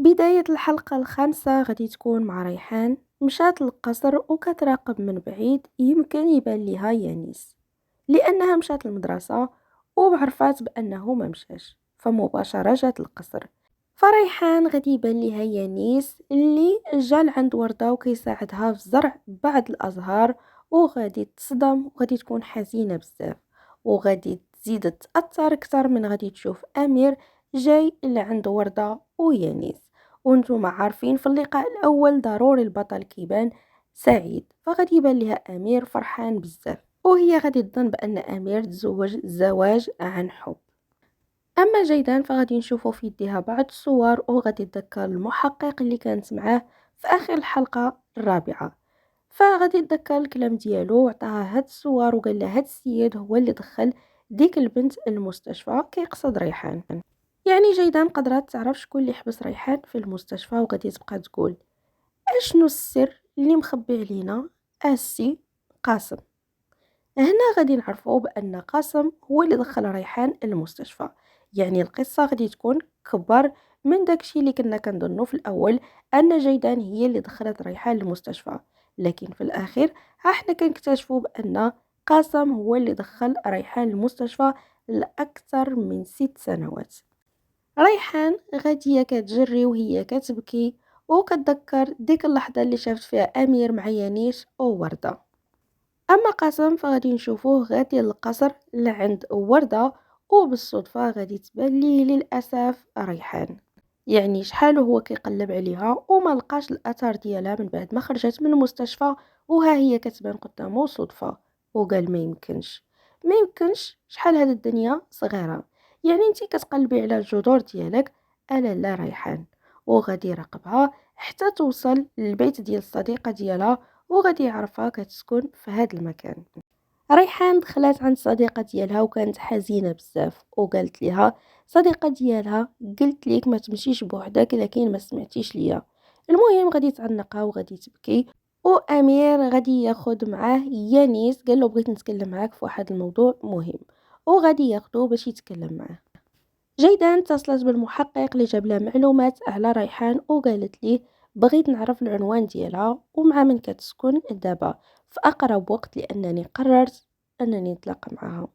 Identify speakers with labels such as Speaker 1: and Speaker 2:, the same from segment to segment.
Speaker 1: بداية الحلقة الخامسة غادي تكون مع ريحان مشات للقصر وكتراقب من بعيد يمكن يبان ليها يانيس لأنها مشات المدرسة وعرفات بأنه ما مشاش فمباشرة جات القصر. فريحان غادي يبان ليها يانيس اللي جا لعند وردة وكيساعدها في زرع بعض الأزهار، وغادي تصدم وغادي تكون حزينة بزاف، وغادي تزيد تأثر أكثر من غادي تشوف أمير جاي لعند وردة ويانيس. وانتم عارفين في اللقاء الأول ضروري البطل كيبان سعيد، فغادي يبان لها أمير فرحان بزاف وهي غادي تظن بأن أمير تزوج زواج عن حب. أما جيدان فغادي نشوفو في يديها بعض الصور وغادي تذكر المحقق اللي كانت معاه في آخر الحلقة الرابعة، فغادي تذكر الكلام ديالو وعطاها هاد الصور وقال لها هاد السيد هو اللي دخل ديك البنت المستشفى كيقصد ريحان. يعني جيدان قدرات تعرف شكون اللي حبس ريحان في المستشفى وغادي تبقى تقول اشنو السر اللي مخبي علينا السي قاسم. هنا غادي نعرفوا بان قاسم هو اللي دخل ريحان المستشفى، يعني القصه غادي تكون كبر من داكشي اللي كنا كنظنوا في الاول ان جيدان هي اللي دخلت ريحان المستشفى، لكن في الاخير ها حنا كنكتشفوا بان قاسم هو اللي دخل ريحان المستشفى لاكثر من 6 سنوات. ريحان غادية كتجري وهي كتبكي وكتذكر ديك اللحظة اللي شافت فيها أمير مع يانيش ووردة. أما قاسم فغادي نشوفوه غادي للقصر لعند وردة، وبالصدفة غادي تبان ليه للأسف ريحان. يعني شحال هو كيقلب عليها وما لقاش الأثر ديالها من بعد ما خرجت من المستشفى، وها هي كتبان قدامه صدفة، وقال ما يمكنش شحال هاد الدنيا صغيرة، يعني انتي كتقلبي على الجذور ديالك. الا لا ريحان، وغادي يراقبها حتى توصل للبيت ديال الصديقة ديالها وغادي يعرفها كتسكن في هاد المكان. ريحان دخلت عند صديقة ديالها وكانت حزينة بزاف وقالت لها صديقة ديالها قلت ليك ما تمشيش بوحدك لكن ما سمعتيش ليا. المهم غادي تعنقها وغادي تبكي، وامير غادي ياخد معاه يانيس قال له بغيت نتكلم معاك في واحد الموضوع مهم، وغادي ياخدو باش يتكلم معاه. جيدان اتصلت بالمحقق اللي جاب لها معلومات على ريحان وقالت ليه بغيت نعرف العنوان ديالها ومع من كتسكن دابا في اقرب وقت لانني قررت انني نتلاقى معها.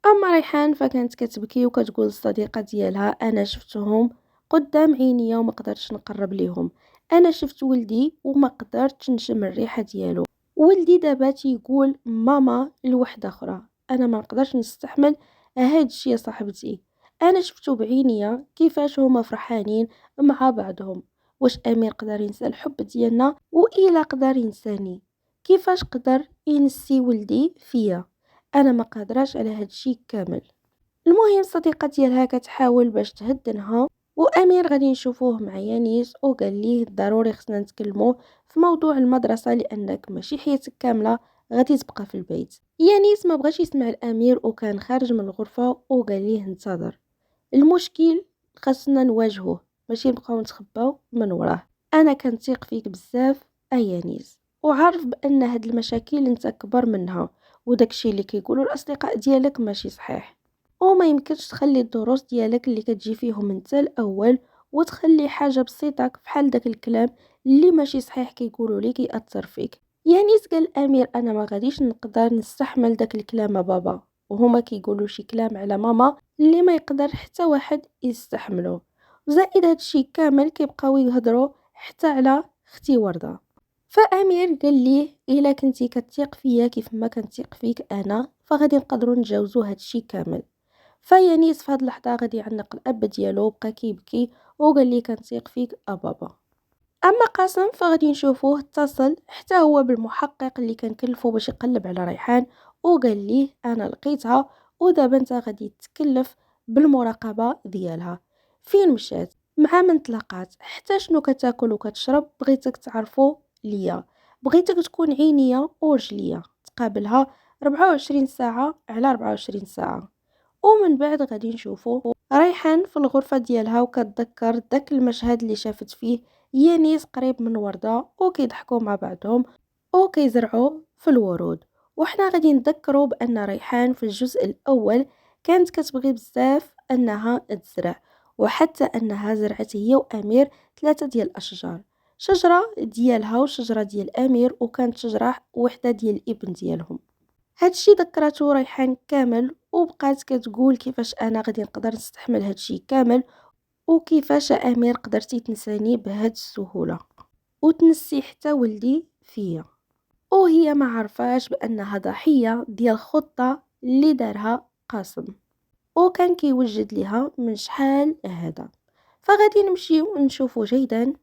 Speaker 1: اما ريحان فكانت كتبكي وكتقول للصديقه ديالها انا شفتهم قدام عينيا وما قدرتش نقرب ليهم، انا شفت ولدي وما قدرتش نشم الريحه ديالو، ولدي دابا تيقول ماما لوحده اخرى، انا ما نقدرش نستحمل هاد الشيء يا صاحبتي. انا شفتو بعينيا كيفاش هما فرحانين مع بعضهم، واش امير قدر ينسى الحب ديالنا؟ والا قدر ينساني كيفاش قدر ينسي ولدي فيا؟ انا ما قادراش على هاد الشيء كامل. المهم الصديقه ديالها كتحاول باش تهدنها، وامير غادي نشوفوه مع يانيس وقال ليه ضروري خصنا نتكلموا في موضوع المدرسه لانك ماشي حياتك كامله غادي تبقى في البيت. يانيس ما بغاش يسمع الامير وكان خارج من الغرفه وقال ليه انتظر، المشكل خاصنا نواجهوه ماشي نبقاو نتخباو من وراه. انا كنثيق فيك بزاف يانيس، وعارف بان هاد المشاكل انت كبر منها وداكشي اللي كيقولوا الاصدقاء ديالك ماشي صحيح، وما يمكنش تخلي الدروس ديالك اللي كتجي فيهم انت الاول وتخلي حاجه بسيطه بحال داك الكلام اللي ماشي صحيح كيقولوا ليك ياثر فيك. يعني قال الامير انا ما غاديش نقدر نستحمل داك الكلام بابا، وهما كيقولوا شي كلام على ماما اللي ما يقدر حتى واحد يستحمله، وزائد هادشي كامل كيبقاو يهضروا حتى على اختي ورده. فامير قال ليه الا كنتي كتثيق فيا كيف ما كنثيق فيك انا فغادي نقدروا نتجاوزوا هادشي كامل. فيانيس في هاد اللحظه غادي يعنق الاب ديالو بقى كيبكي وقال ليه كنثيق فيك بابا. اما قاسم فغادي نشوفوه اتصل حتى هو بالمحقق اللي كان كلفو باش يقلب على ريحان وقال ليه انا لقيتها ودابا انت غادي تكلف بالمراقبه ديالها. فين مشات؟ مع من تلاقات؟ حتى شنو كتاكل وكتشرب؟ بغيتك تعرفو ليا، بغيتك تكون عينيا ورجليا تقابلها 24 ساعه على 24 ساعه. ومن بعد غادي نشوفو ريحان في الغرفة ديالها وكتذكر داك المشهد اللي شافت فيه يانيس قريب من وردة وكيضحكوا مع بعضهم وكيزرعوا في الورود. وحنا غادي نذكروا بان ريحان في الجزء الاول كانت كتبغي بزاف انها تزرع، وحتى أنها زرعت هي وأمير 3 ديال الأشجار، شجرة ديالها وشجرة ديال أمير، وكانت شجرة وحدة ديال الابن ديالهم. هادشي ذكراتو ريحان كامل، وبقات كتقول كيفاش أنا غادي نقدر نستحمل هادشي كامل، وكيفاش أمير قدرتي تنساني بهاد السهولة وتنسي حتى ولدي فيا. وهي ما عرفاش بأنها ضحية ديال خطة اللي دارها قاسم، وكان كيوجد ليها من شحال هذا. فغادي نمشيو نشوفو جيدا.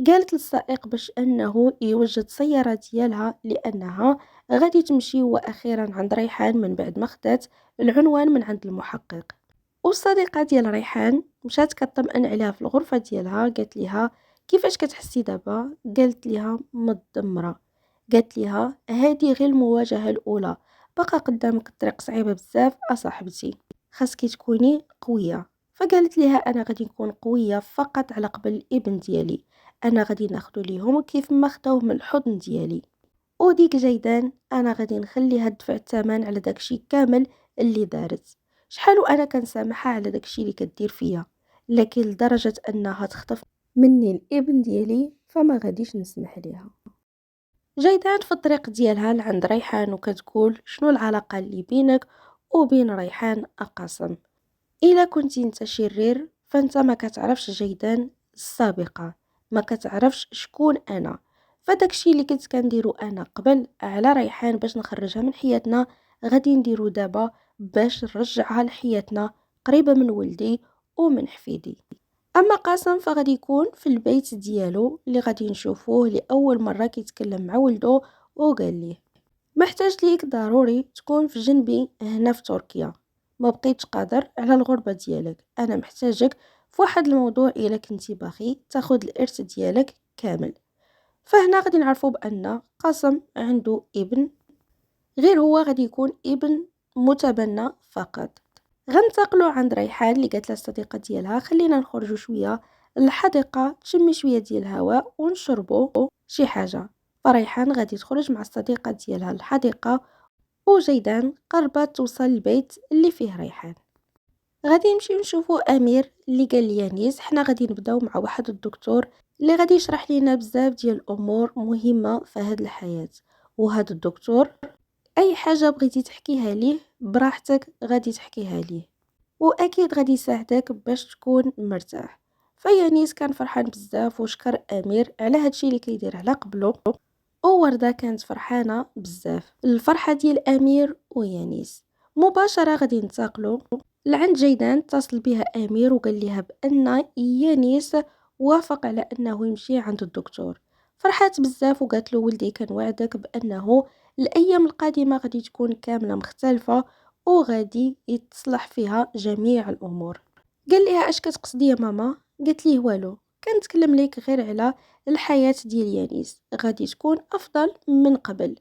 Speaker 1: قالت للسائق باش أنه يوجد سيارة ديالها، لأنها غادي تمشي وأخيرا عند ريحان من بعد ما خدات العنوان من عند المحقق. والصديقة ديال ريحان مشات كطمئن عليها في الغرفة ديالها، قالت ليها كيفاش كتحسي دابا؟ قالت ليها مدمرة. قالت ليها هذه غير المواجهة الأولى، بقى قدامك الطريق صعيبة بزاف أصاحبتي، خاصكي تكوني قوية. فقالت ليها أنا غادي نكون قوية فقط على قبل الابن ديالي، أنا غادي ناخدو ليهم كيف ما خداوه من الحضن ديالي، وديك جيدان أنا غادي نخليها تدفع الثمن على داكشي كامل اللي دارت. شحال وأنا كنسامحها على داكشي اللي كدير فيا، لكن لدرجة أنها تخطف مني الابن ديالي فما غاديش نسمح ليها. جيدان في الطريق ديالها لعند ريحان وكتقول شنو العلاقة اللي بينك وبين ريحان أقاسم. إلا كنتي انت شرير فانت ما كتعرفش جيدان السابقة، ما كتعرفش شكون أنا. فداكشي اللي كنت كنديرو أنا قبل على ريحان باش نخرجها من حياتنا، غادي نديرو دابا باش نرجعها لحياتنا قريبة من ولدي ومن حفيدي. أما قاسم فغادي يكون في البيت ديالو اللي غادي نشوفوه لأول مرة كيتكلم مع ولدو، وقال ليه محتاج ليك ضروري تكون في جنبي هنا في تركيا، ما بقيتش قادر على الغربة ديالك، أنا محتاجك في واحد الموضوع إلا كنتي باغي تاخد الإرث ديالك كامل. فهنا غادي نعرفو بأن قاسم عنده ابن، غير هو غادي يكون ابن متبنى فقط. غنتقلو عند ريحان اللي قالت لها الصديقة ديالها خلينا نخرجوا شوية للحديقة تشمي شوية ديال الهواء ونشربوا شي حاجة. فريحان غادي تخرج مع الصديقة ديالها للحديقة، وجيدان قربت توصل البيت اللي فيه ريحان. غادي نمشيو نشوفوا أمير اللي قال لي نيس حنا غادي نبداو مع واحد الدكتور اللي غادي يشرح لينا بزاف ديال الأمور مهمة في هاد الحياة. وهذا الدكتور اي حاجه بغيتي تحكيها ليه براحتك غادي تحكيها ليه، واكيد غادي يساعدك باش تكون مرتاح. فيانيس كان فرحان بزاف وشكر امير على هادشي اللي كيدير على قبله، ووردة كانت فرحانه بزاف. الفرحه ديال امير ويانيس مباشره غادي ننتقلوا لعند جيدان. اتصل بها امير وقال لها بان يانيس وافق على انه يمشي عند الدكتور. فرحات بزاف وقالت له ولدي كان وعدك بانه الايام القادمه غادي تكون كامله مختلفه وغادي يتصلح فيها جميع الامور. قال لها اش كتقصدي يا ماما؟ قالت ليه والو، كنتكلم ليك غير على الحياه ديال يانيس غادي تكون افضل من قبل.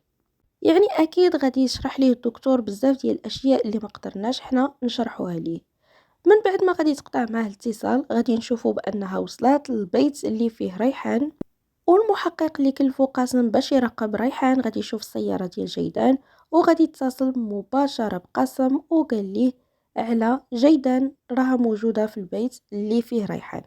Speaker 1: يعني اكيد غادي يشرح ليه الدكتور بزاف ديال الاشياء اللي ما قدرناش حنا نشرحوها ليه. من بعد ما غادي تقطع معاه الاتصال غادي نشوفوا بانها وصلت للبيت اللي فيه ريحان، والمحقق اللي كلفو قاسم باش يراقب ريحان غادي يشوف السيارة ديال جيدان وغادي يتصل مباشرة بقاسم وقال ليه على جيدان راها موجودة في البيت اللي فيه ريحان.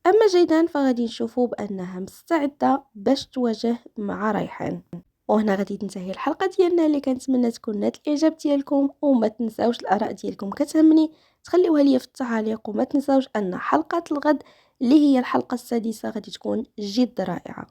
Speaker 1: أما جيدان فغادي نشوفو بأنها مستعدة باش تواجه مع ريحان. وهنا غادي تنتهي الحلقة ديالنا اللي كنتمنى تكون نالت الاعجاب ديالكم، وما تنساوش الاراء ديالكم كتهمني تخليوها لي في التعاليق، وما تنساوش ان حلقة الغد اللي هي الحلقة السادسة غادي تكون جد رائعة.